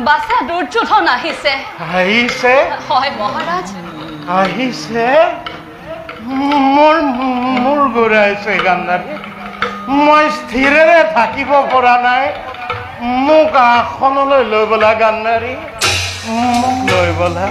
বাছা দুৰ্যোধন আহিছে আহিছে হয় মহাৰাজ আহিছে মোৰ মোৰ ঘূৰাইছে গান্ধাৰী মই স্থিৰেৰে থাকিব পৰা নাই মোক আসনলৈ লৈ বলা গান্ধাৰী মোক লৈ বলা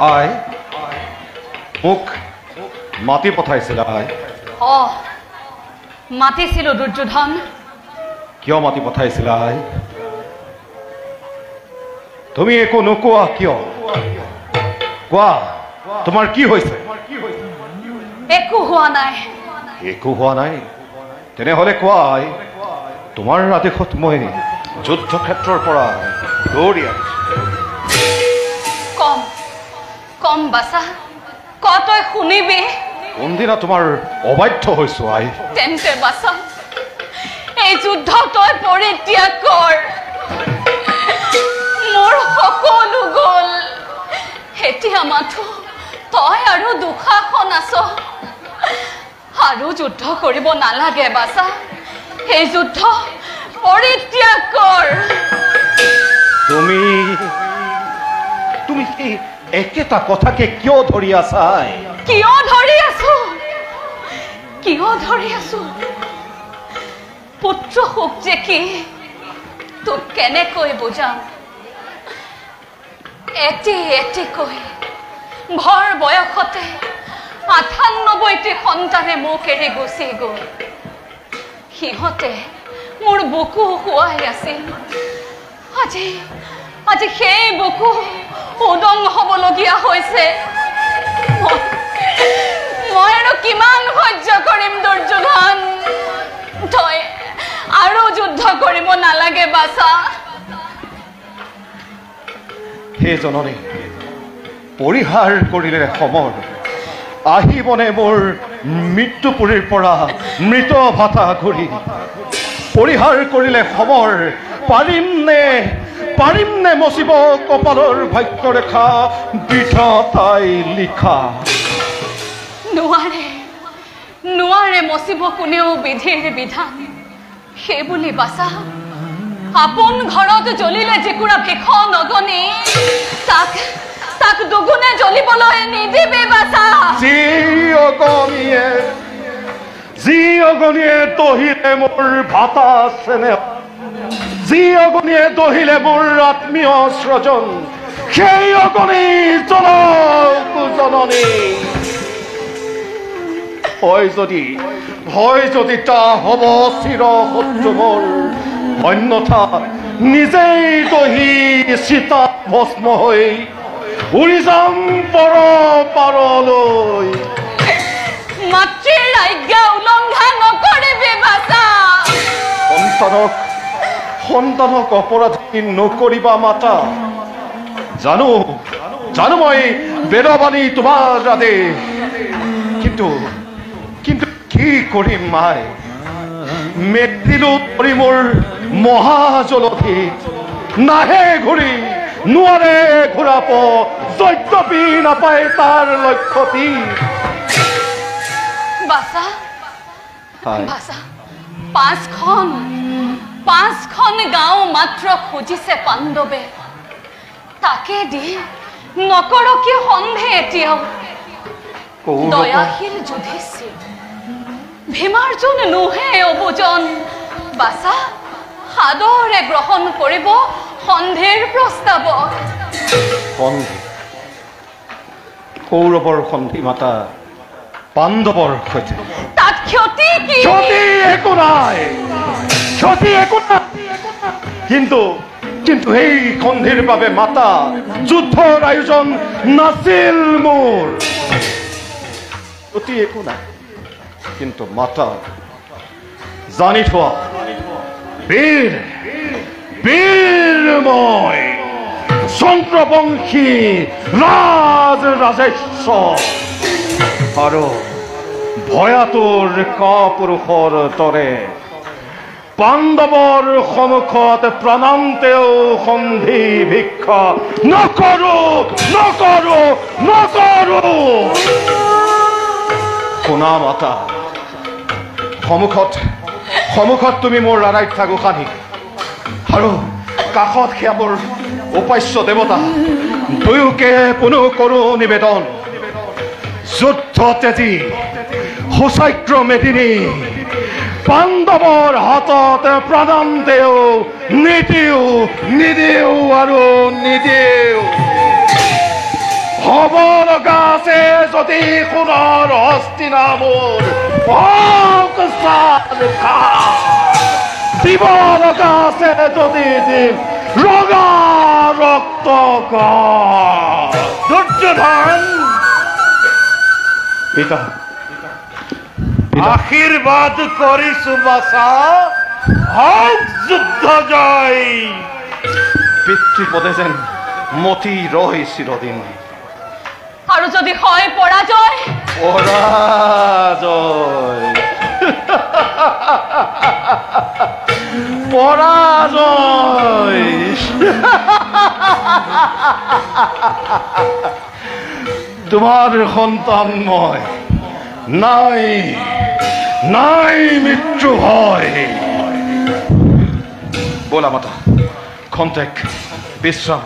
আই মোক মাতি পঠাইছিলা আই মাতিছিলো দুৰ্যোধন কিয় মাতি পঠাইছিলা আই তুমি একো নোকোৱা কিয় কোৱা তোমাৰ কি হৈছে একো হোৱা নাই একো হোৱা নাই তেনেহ'লে কোৱা আই তোমাৰ আদেশত মই যুদ্ধক্ষেত্ৰৰ পৰা দৌৰি আহিছোঁ কম বাছা ক তই শুনিবি কোনদিনা তোমাৰ অবাধ্য হৈছো আই তেন্তে বাছা এই যুদ্ধ তই পৰিত্যাগ কৰ মোৰ সকলো গ'ল এতিয়া মাথো তই আৰু দুঃশাসন আছ আৰু যুদ্ধ কৰিব নালাগে বাছা এই যুদ্ধ পৰিত্যাগ কৰ তুমি একেটা কথাকে কিয় ধৰি আছা কিয় ধৰি আছো পুত্ৰ সুখ যে কি তোক কেনেকৈ বুজাম এটিকৈ ভৰ বয়সতে ৯৮টি সন্তানে মোক এৰি গুচি গ'ল সিহঁতে মোৰ বুকু খুৱাই আছিল আজি সেই বুকু উদং হ'বলগীয়া হৈছে মই আৰু কিমান সহ্য কৰিম দুৰ্যোধন তই আৰু যুদ্ধ কৰিব নালাগে বাছা হে জননী পৰিহাৰ কৰিলে সময় আহিবনে মোৰ মৃত্যুপুৰীৰ পৰা মৃত ভাতা ঘূৰি পৰিহাৰ কৰিলে সময় পাৰিম নে মচিব কপালৰ ভাগ্যৰেখা বিধাতাই লিখা নোৱাৰে মচিব কোনেও বিধিৰ বিধান সেইবুলি বাছা আপোন ঘৰত জ্বলিলে জেকুৰা ভেষ নগনি তাক দুগুণে জ্বলিবলৈ নিদিবি বাছা যি অগনিয়ে দহিলে মোৰ ভাতা চেনেহ যি অগনিয়ে দহিলে মোৰ আত্মীয় স্বজন সেই অগনি জননী হয় যদি তা হ'ব চিৰ শত্ৰু মোৰ অন্যথা নিজেই দহি চিতা ভস্ম হৈ উৰি যাম পাৰলৈ মাতৃৰ আজ্ঞা উলংঘা নকৰিবি বাছা সন্তানক অপৰাধী নকৰিবা মাতা জানো মই বেদবাণী তোমাৰ আদেশ কিন্তু কি কৰিম মাই মেদিলো ধৰি মোৰ মহাজলধি নাহে ঘূৰি নোৱাৰে ঘূৰাব যদ্যপি নাপায় তাৰ লক্ষ্যটি বাছা পাঁচখন গাঁও মাত্ৰ খুজিছে পাণ্ডৱে তাকে দি নকৰ কি সন্ধে এতিয়াও দয়াশীল যুধিষ্ঠিৰ ভীমাৰ্জুন নোহে অবুজন বাছা সাদৰে গ্ৰহণ কৰিব সন্ধিৰ প্ৰস্তাৱ কৌৰৱৰ সন্ধি মাতা পাণ্ডৱৰ সৈতে তাত ক্ষতি একো নাই কিন্তু সেই সন্ধিৰ বাবে মাতা যুদ্ধৰ আয়োজন নাছিল মোৰ ক্ষতি একো নাই কিন্তু মাতা জানি থোৱা বীৰ মই চন্দ্ৰবংশী ৰাজেশ্বৰ আৰু ভয়াতুৰ কাপুৰুষৰ দৰে পাণ্ডৱৰ সন্মুখত প্ৰাণান্তেও সন্ধি ভিক্ষা নকৰো নকৰো নকৰো। শুনা মাতা, সন্মুখত তুমি মোৰ আৰাধ্যা গোসানী আৰু কাষত সেয়া মোৰ উপাস্য দেৱতা, দুয়োকে পুনঃ কৰো নিবেদন, যুদ্ধ তেজী সুচাগ্ৰ মেদিনী পাণ্ডৱৰ হাতত প্ৰাণান্তেও নিদিও আৰু নিদিও। হ'ব লগা আছে যদি সোণৰ হস্তিনাপুৰ দিব লগা আছে যদি দিম ৰঙা ৰক্ত দুৰ্যোধন, পিতা আশীৰ্বাদ কৰিছো বাচা, হওক যুদ্ধ জয়। পিতৃপদে যেন মতি ৰয় চিৰদিন। আৰু যদি হয় পৰাজয়, পৰাজয় তোমাৰ সন্তান মই, নাই মৃত্যু হয়। বলা মাতা, খন্তেক বিশ্ৰাম।